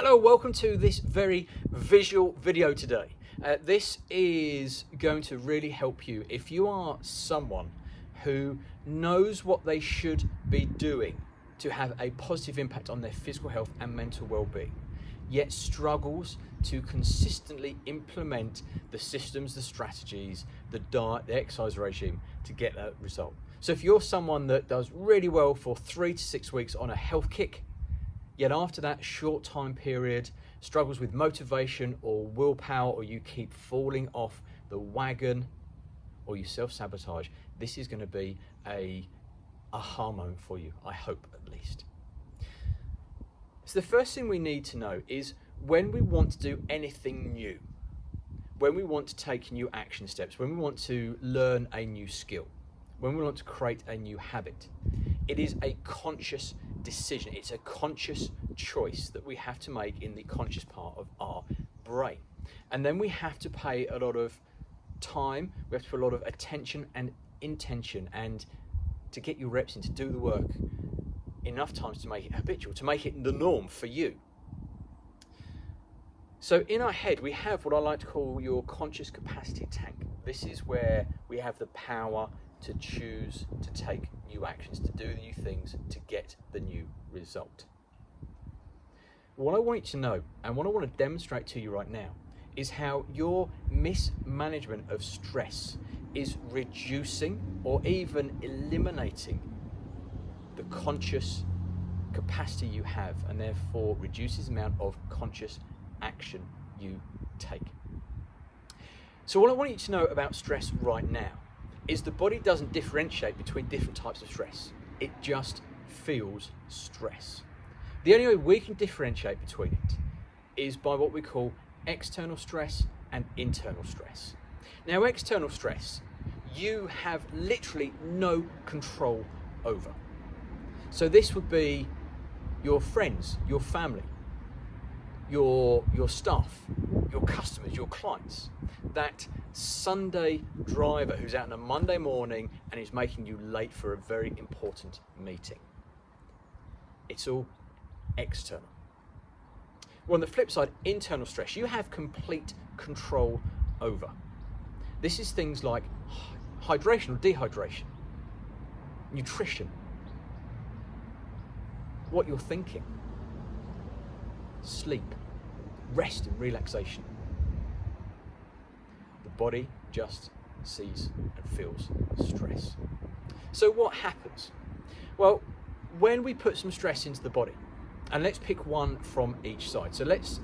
Hello, welcome to this very visual video today. This is going to really help you if you are someone who knows what they should be doing to have a positive impact on their physical health and mental well-being, yet struggles to consistently implement the systems, the strategies, the diet, the exercise regime to get that result. So if you're someone that does really well for 3 to 6 weeks on a health kick, yet after that short time period struggles with motivation or willpower, or you keep falling off the wagon, or you self-sabotage, this is going to be a aha moment for you, I hope at least. So the first thing we need to know is when we want to do anything new, when we want to take new action steps, when we want to learn a new skill, when we want to create a new habit, it is a conscious decision. It's a conscious choice that we have to make in the conscious part of our brain. And then we have to pay a lot of time, we have to put a lot of attention and intention, and to get your reps in, to do the work enough times to make it habitual, to make it the norm for you. So in our head, we have what I like to call your conscious capacity tank. This is where we have the power to choose to take new actions, to do new things, to get the new result. What I want you to know, and what I want to demonstrate to you right now, is how your mismanagement of stress is reducing or even eliminating the conscious capacity you have, and therefore reduces the amount of conscious action you take. So what I want you to know about stress right now is the body doesn't differentiate between different types of stress. It just feels stress. The only way we can differentiate between it is by what we call external stress and internal stress. Now, external stress, you have literally no control over. So this would be your friends, your family, your staff, your customers, your clients. That Sunday driver who's out on a Monday morning and is making you late for a very important meeting. It's all external. Well, on the flip side, internal stress, you have complete control over. This is things like hydration or dehydration, nutrition, what you're thinking, sleep, rest and relaxation. The body just sees and feels stress. So what happens? Well, when we put some stress into the body, and let's pick one from each side. So let's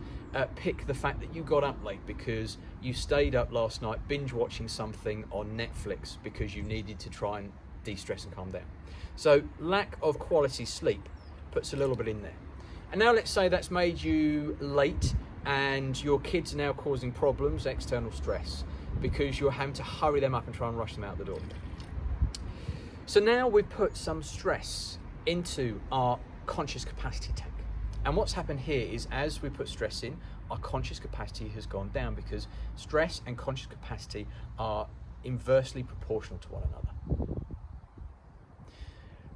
pick the fact that you got up late because you stayed up last night binge watching something on Netflix because you needed to try and de-stress and calm down. So lack of quality sleep puts a little bit in there. And now let's say that's made you late and your kids are now causing problems, external stress, because you're having to hurry them up and try and rush them out the door. So now we've put some stress into our conscious capacity tank. And what's happened here is as we put stress in, our conscious capacity has gone down, because stress and conscious capacity are inversely proportional to one another.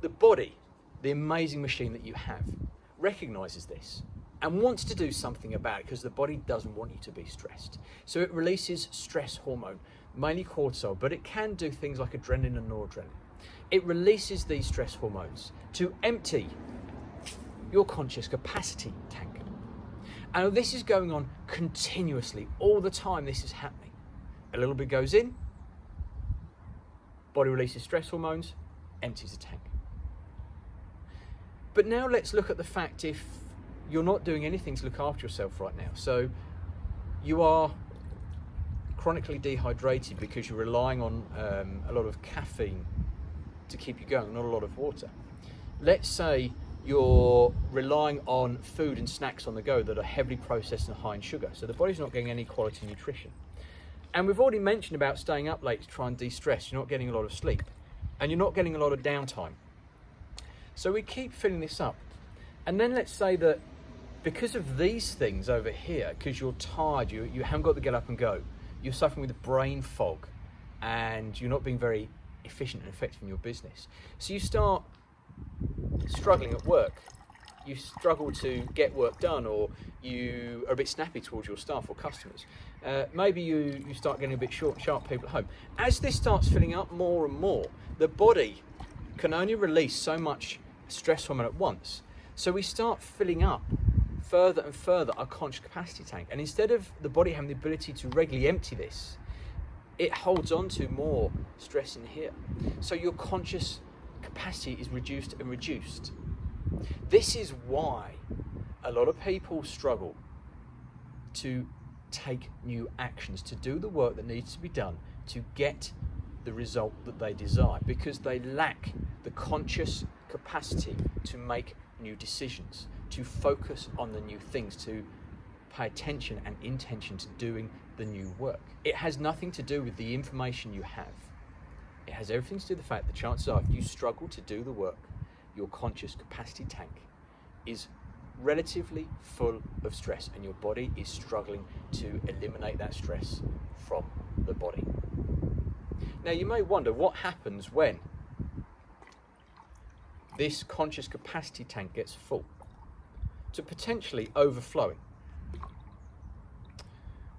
The body, the amazing machine that you have, recognizes this and wants to do something about it, because the body doesn't want you to be stressed. So it releases stress hormone, mainly cortisol, but it can do things like adrenaline and noradrenaline. It releases these stress hormones to empty your conscious capacity tank. And this is going on continuously, all the time this is happening. A little bit goes in, body releases stress hormones, empties the tank. But now let's look at the fact if you're not doing anything to look after yourself right now. So you are chronically dehydrated because you're relying on a lot of caffeine to keep you going, not a lot of water. Let's say you're relying on food and snacks on the go that are heavily processed and high in sugar. So the body's not getting any quality nutrition. And we've already mentioned about staying up late to try and de-stress. You're not getting a lot of sleep and you're not getting a lot of downtime. So we keep filling this up. And then let's say that because of these things over here, because you're tired, you haven't got to get up and go, you're suffering with brain fog and you're not being very efficient and effective in your business. So you start struggling at work. you struggle to get work done, or you are a bit snappy towards your staff or customers. Maybe you start getting a bit sharp people at home. As this starts filling up more and more, the body can only release so much stress hormone at once. So we start filling up further and further our conscious capacity tank. And instead of the body having the ability to regularly empty this, it holds on to more stress in here. So your conscious capacity is reduced and reduced. This is why a lot of people struggle to take new actions, to do the work that needs to be done to get the result that they desire, because they lack the conscious capacity to make new decisions, to focus on the new things, to pay attention and intention to doing the new work. It has nothing to do with the information you have. It has everything to do with the fact that chances are, if you struggle to do the work, your conscious capacity tank is relatively full of stress, and your body is struggling to eliminate that stress from the body. Now, you may wonder what happens when this conscious capacity tank gets full to potentially overflowing.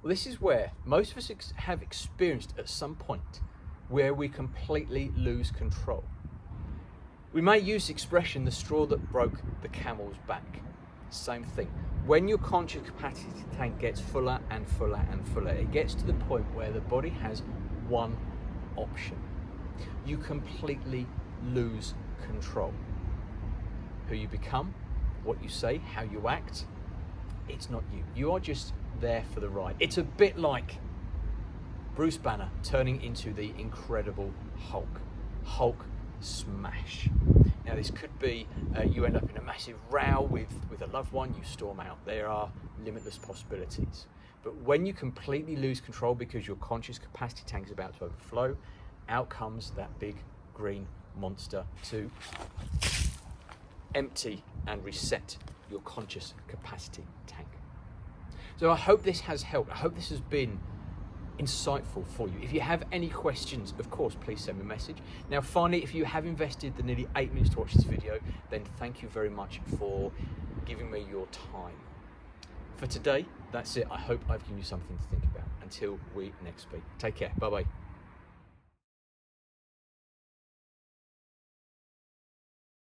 Well, this is where most of us have experienced at some point where we completely lose control. We may use the expression, the straw that broke the camel's back. Same thing. When your conscious capacity tank gets fuller and fuller and fuller, it gets to the point where the body has one option. You completely lose control. Who you become, what you say, how you act, it's not you. You are just there for the ride. It's a bit like Bruce Banner turning into the Incredible Hulk. Hulk smash. Now, this could be you end up in a massive row with a loved one, you storm out. There are limitless possibilities. But when you completely lose control because your conscious capacity tank is about to overflow, out comes that big green monster to empty and reset your conscious capacity tank. So I hope this has helped. I hope this has been insightful for you. If you have any questions, of course, please send me a message. Now, finally, if you have invested the nearly 8 minutes to watch this video, then thank you very much for giving me your time. For today, that's it. I hope I've given you something to think about. Until we next speak. Take care. Bye-bye.